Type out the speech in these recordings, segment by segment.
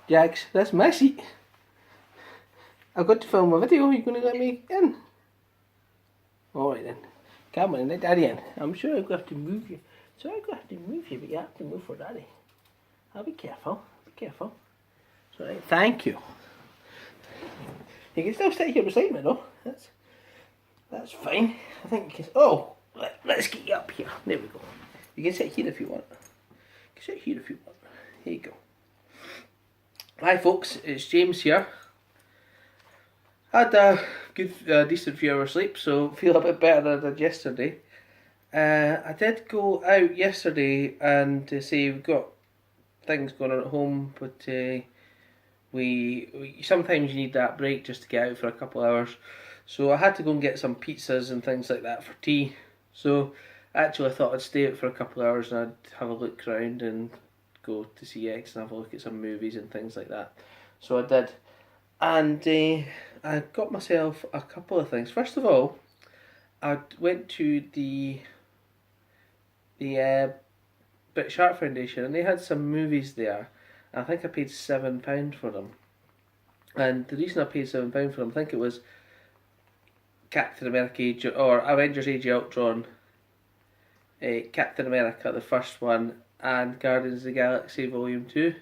Jax, that's my seat. I've got to film a video. Are you going to let me in? Alright then. Come on, let Daddy in. I'm sure I'm going to have to move you. So I'm going to have to move you, but you have to move for Daddy. I'll be careful. Be careful. Sorry. Thank you. You can still sit here beside me though. That's fine. I think you can. Oh, let's get you up here. There we go. You can sit here if you want. You can sit here if you want. Here you go. Hi folks, it's James here. Had a good, decent few hours sleep, so feel a bit better than I did yesterday. I did go out yesterday and say we've got things going on at home, but we sometimes you need that break just to get out for a couple of hours. So I had to go and get some pizzas and things like that for tea. So actually I thought I'd stay out for a couple of hours and I'd have a look around and go to CX and have a look at some movies and things like that. So I did. And I got myself a couple of things. First of all, I went to the British Art Foundation and they had some movies there. I think I paid £7 for them. And the reason I paid £7 for them, I think it was Captain America or Avengers Age of Ultron, Captain America, the first one, and Guardians of the Galaxy Volume 2,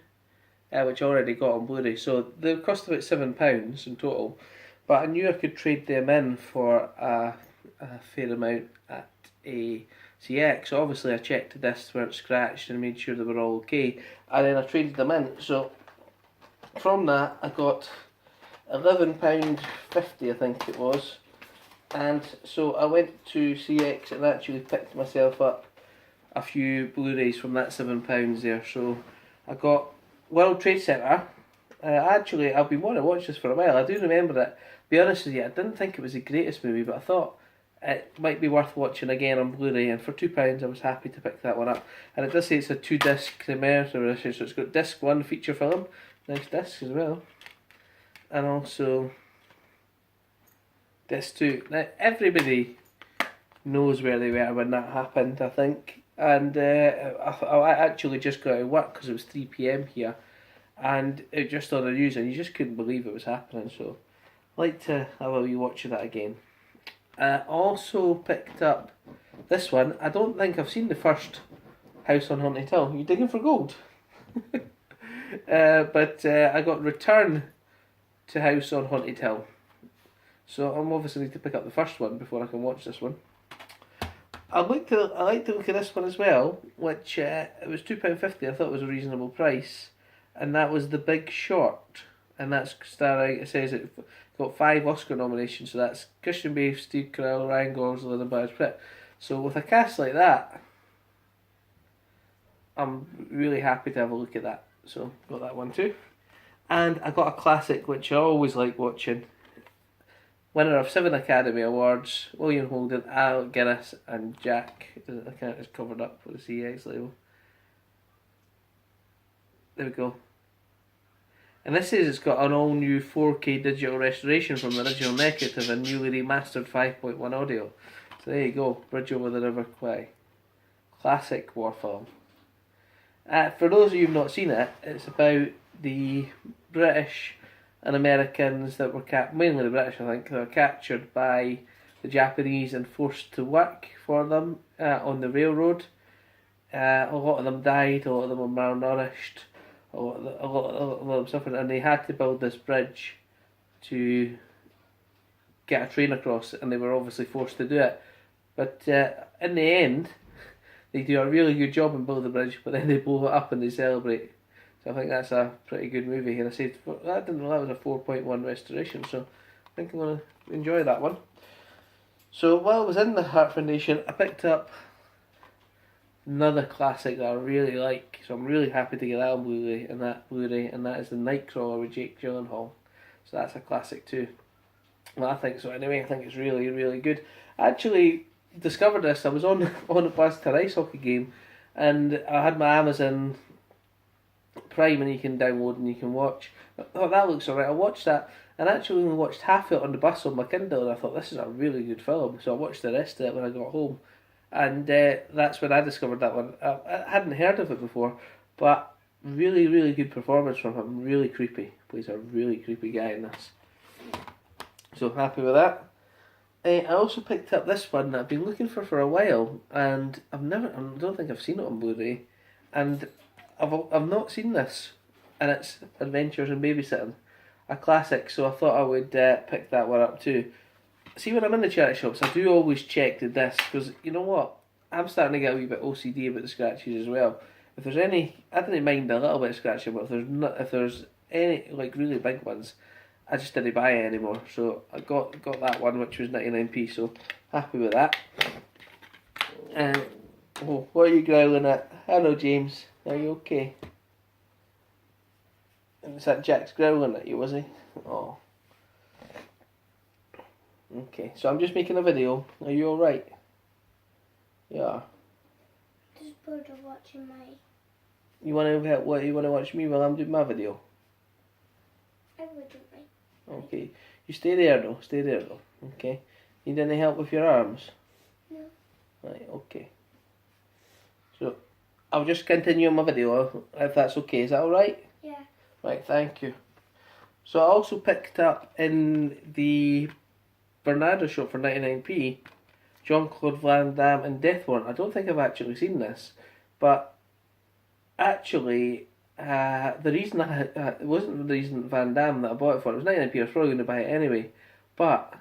which I already got on Blu-ray. So they cost about £7 in total, but I knew I could trade them in for a fair amount at a CX. So obviously I checked the discs weren't scratched and made sure they were all okay, and then I traded them in. So from that I got £11.50 I think it was, and so I went to CX and actually picked myself up a few Blu-rays from that £7 there. So I got World Trade Center. Actually, I've been wanting to watch this for a while. I do remember it. Be honest with you, I didn't think it was the greatest movie, but I thought it might be worth watching again on Blu-ray, and for £2 I was happy to pick that one up. And it does say it's a 2-disc American edition, so it's got disc 1 feature film, nice disc as well, and also disc 2. Now everybody knows where they were when that happened, I think. And I actually just got out of work because it was 3 PM here, and it just on the news, and you just couldn't believe it was happening. So I'd like to have a wee watch of that again. I also picked up this one. I don't think I've seen the first House on Haunted Hill. You digging for gold? But I got Return to House on Haunted Hill. So I'm obviously need to pick up the first one before I can watch this one. I like to look at this one as well, which it was £2.50. I thought it was a reasonable price, and that was The Big Short, and that's starring. It says it got 5 Oscar nominations, so that's Christian Bale, Steve Carell, Ryan Gosling, and Brad Pitt. So with a cast like that, I'm really happy to have a look at that. So got that one too, and I got a classic which I always like watching. Winner of 7 Academy Awards, William Holden, Alec Guinness, and Jack. The account is covered up with the CX label. There we go. And this says it's got an all new 4K digital restoration from the original negative and newly remastered 5.1 audio. So there you go, Bridge Over the River Kwai. Classic war film. For those of you who've not seen it, it's about the British and Americans that were mainly the British, I think, that were captured by the Japanese and forced to work for them on the railroad. A lot of them died, a lot of them were malnourished, a lot of them suffered, and they had to build this bridge to get a train across, and they were obviously forced to do it. But in the end, they do a really good job in building the bridge, but then they blow it up and they celebrate. So I think that's a pretty good movie. And I said, I didn't know that was a 4.1 restoration, so I think I'm going to enjoy that one. So while I was in the Heart Foundation, I picked up another classic that I really like. So I'm really happy to get that on Blu-ray, and that is The Nightcrawler with Jake Gyllenhaal. So that's a classic too. Well, I think so anyway. I think it's really, really good. I actually discovered this. I was on the bus to an ice hockey game, and I had my Amazon Prime, and you can download and you can watch. I thought that looks alright. I watched that, and actually only watched half it on the bus on my Kindle, and I thought this is a really good film. So I watched the rest of it when I got home, and that's when I discovered that one. I hadn't heard of it before, but Really, really good performance from him. Really creepy. Plays a really creepy guy in this. So happy with that. I also picked up this one that I've been looking for a while, and I don't think I've seen it on Blu-ray, and I've not seen this, and it's Adventures in Babysitting, a classic. So I thought I would pick that one up too. See, when I'm in the charity shops, I do always check the disc, because you know what, I'm starting to get a wee bit OCD about the scratches as well. If there's any, I didn't mind a little bit of scratching, but if there's any like really big ones, I just didn't buy it anymore. So I got that one, which was 99p. So happy with that. Oh, what are you growling at? Hello, James. Are you okay? And is that Jack's growling at you, was he? Oh. Okay, so I'm just making a video. Are you alright? Yeah. Just bored of watching my... You want to watch me while I'm doing my video? I wouldn't like. Okay. You stay there though. Okay. Need any help with your arms? No. Right, okay. So, I'll just continue on my video if that's okay. Is that alright? Yeah. Right, thank you. So I also picked up in the Bernardo shop for 99p, Jean-Claude Van Damme and Death Warrant. I don't think I've actually seen this, but actually, the reason it wasn't the reason Van Damme that I bought it for. It was 99p. I was probably going to buy it anyway, but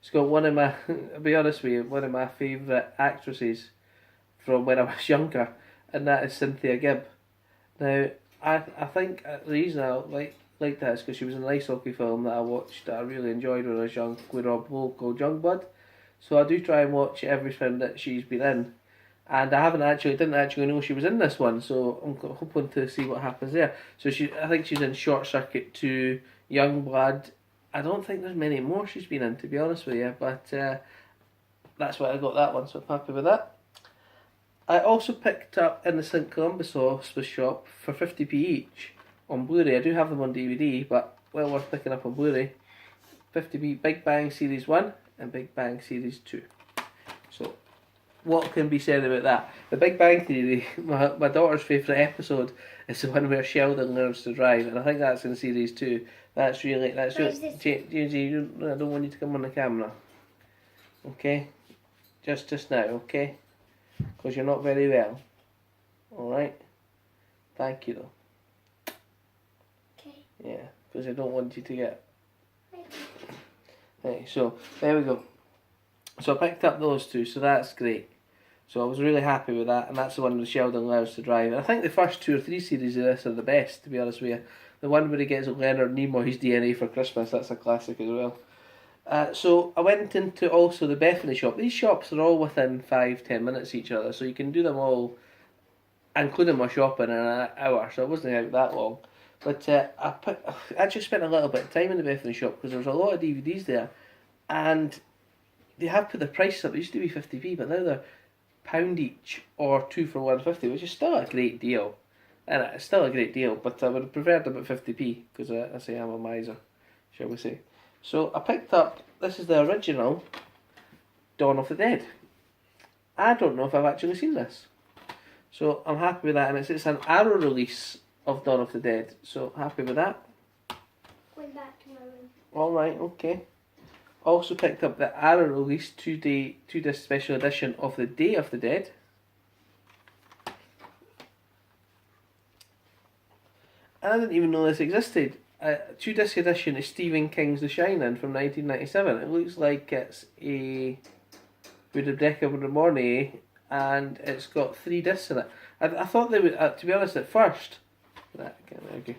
it's got one of my, I'll be honest with you, one of my favourite actresses from when I was younger, and that is Cynthia Gibb. Now, I think the reason I like that is because she was in an ice hockey film that I watched that I really enjoyed when I was young with Rob Lowe called Youngblood. So I do try and watch everything that she's been in. And I didn't actually know she was in this one, so I'm hoping to see what happens there. So I think she's in Short Circuit 2, Youngblood. I don't think there's many more she's been in, to be honest with you, but that's why I got that one, so I'm happy with that. I also picked up in the St Columbus Hospice shop for 50p each on Blu-ray. I do have them on DVD, but well worth picking up on Blu-ray. 50p Big Bang Series 1 and Big Bang Series 2. So, what can be said about that? The Big Bang Theory, my daughter's favourite episode is the one where Sheldon learns to drive, and I think that's in Series 2. That's really... James, I don't want you to come on the camera. Okay? Just now, okay? Because you're not very well. Alright? Thank you, though. Okay. Yeah, because I don't want you to get... Right, so, there we go. So I picked up those two, so that's great. So I was really happy with that, and that's the one with Sheldon learns to drive. And I think the first 2 or 3 series of this are the best, to be honest with you. The one where he gets Leonard Nimoy's DNA for Christmas, that's a classic as well. So I went into also the Bethany shop. These shops are all within 5-10 minutes each other, so you can do them all, including my shopping, in an hour, so I wasn't out that long. But I actually spent a little bit of time in the Bethany shop because there was a lot of DVDs there, and they have put the prices up. It used to be 50p, but now they're £1 each or 2 for 150, which is still a great deal. And it's still a great deal, but I would have preferred them at 50p because I say I'm a miser, shall we say. So I picked up, this is the original Dawn of the Dead. I don't know if I've actually seen this. So I'm happy with that, and it's an Arrow release of Dawn of the Dead, so happy with that. Going back to my room. Alright, okay. Also picked up the Arrow release 2-disc special edition of the Day of the Dead. And I didn't even know this existed. 2-disc edition is Stephen King's The Shining from 1997. It looks like it's a Rebecca Mornay, and it's got 3 discs in it. I thought they would, to be honest, at first, I can't argue.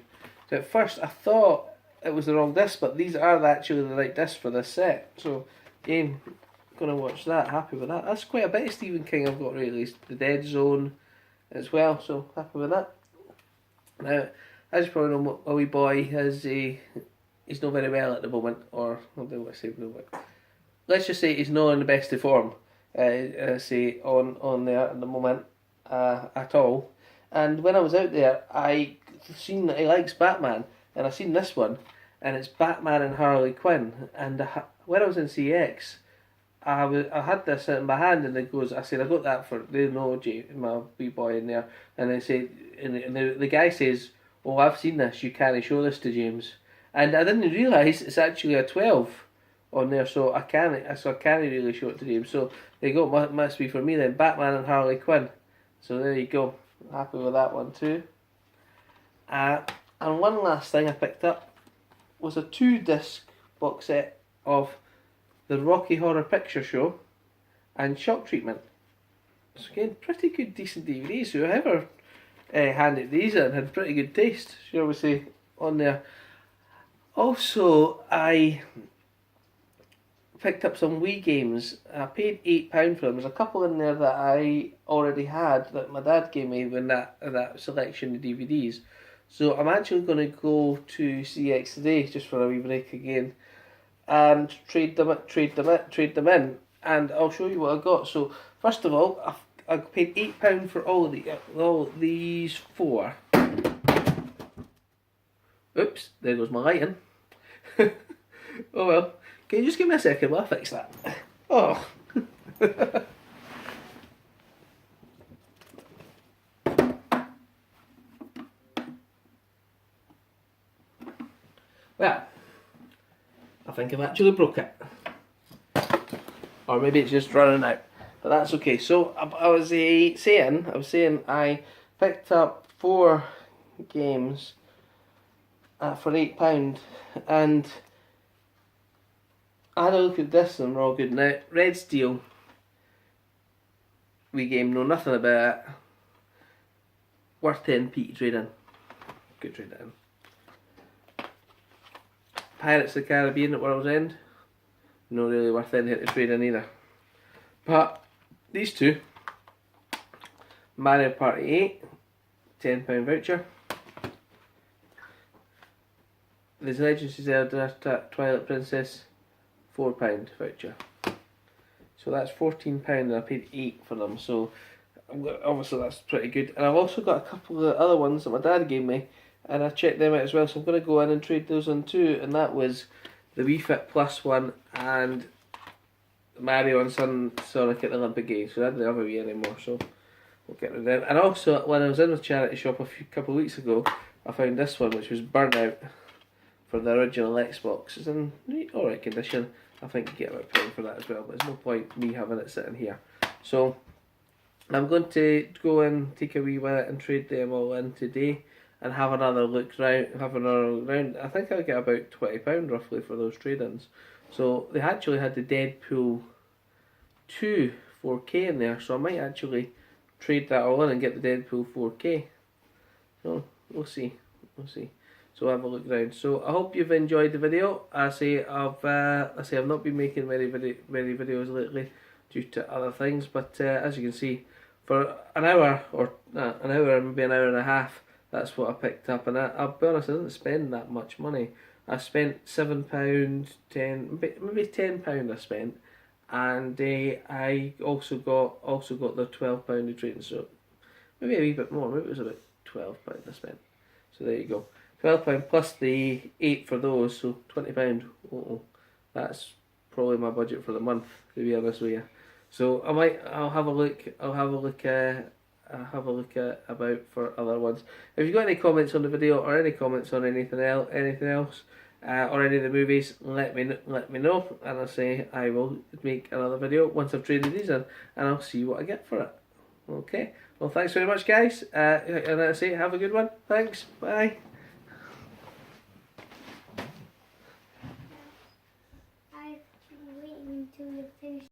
So at first I thought it was the wrong disc, but these are actually the right disc for this set. So, again, gonna watch that. Happy with that. That's quite a bit of Stephen King I've got released. The Dead Zone as well. So happy with that. Now, as you probably know, my wee boy he's not very well at the moment, or I don't know what I say, but let's just say he's not in the best of form. Say on there at the moment at all. And when I was out there, I seen that he likes Batman, and I seen this one. And it's Batman and Harley Quinn. And when I was in CX, I had this in my hand, and it goes. I said, I got that for they know my wee boy in there, and they say, and the guy says, "Oh, I've seen this. You can't show this to James." And I didn't realise it's actually a 12 on there, so I can't really show it to James. So there you go. Must be for me then. Batman and Harley Quinn. So there you go. Happy with that one too. And one last thing I picked up was a 2-disc box set of the Rocky Horror Picture Show and Shock Treatment. So again, pretty good, decent DVDs. Whoever handed these in had pretty good taste, shall we say, on there. Also, I picked up some Wii games. I paid £8 for them. There's a couple in there that I already had that my dad gave me when that selection of DVDs. So I'm actually going to go to CX today just for a wee break again, and trade them in, and I'll show you what I got. So first of all, I paid £8 for all these 4. Oops, there goes my lighting. Oh well. Can you just give me a second while I fix that? Oh. Well, I think I've actually broke it. Or maybe it's just running out. But that's okay. So I was saying I picked up 4 games for £8, and I had a look at this and they're all good. Now, Red Steel Wii game, know nothing about it. Worth 10p to trade in. Good trade in. Pirates of the Caribbean at World's End, not really worth anything to trade in either. But these 2, Mario Party 8, £10 voucher. The Legend of Zelda Twilight Princess, £4 voucher. So that's £14 and I paid £8 for them, so obviously that's pretty good. And I've also got a couple of other ones that my dad gave me, and I checked them out as well, so I'm going to go in and trade those on too. And that was the Wii Fit Plus one and Mario and Sonic at the Olympic Games. So I didn't have a Wii anymore, so we'll get rid of them. And also, when I was in the charity shop a couple of weeks ago, I found this one, which was Burnout for the original Xbox. It's in alright condition. I think you get about £1 for that as well, but there's no point me having it sitting here. So I'm going to go and take a wee minute and trade them all in today, and have another look round. I think I'll get about £20 roughly for those trade-ins. So they actually had the Deadpool 2 4K in there, so I might actually trade that all in and get the Deadpool 4K. So we'll see. So have a look round. So I hope you've enjoyed the video. I've not been making many videos lately due to other things, but as you can see, for an hour maybe an hour and a half, that's what I picked up. And I'll be honest, I didn't spend that much money. I spent £7, maybe £10 I spent, and I also got the £12 of trading. So maybe a wee bit more. Maybe it was about £12 I spent. So there you go. £12 plus the 8 for those, so £20. That's probably my budget for the month, to be honest with you. So I'll have a look at about for other ones. If you've got any comments on the video or any comments on anything else, or any of the movies, let me know, and I'll say I will make another video once I've traded these in, and I'll see what I get for it. Okay. Well, thanks very much, guys, and I say have a good one. Thanks. Bye.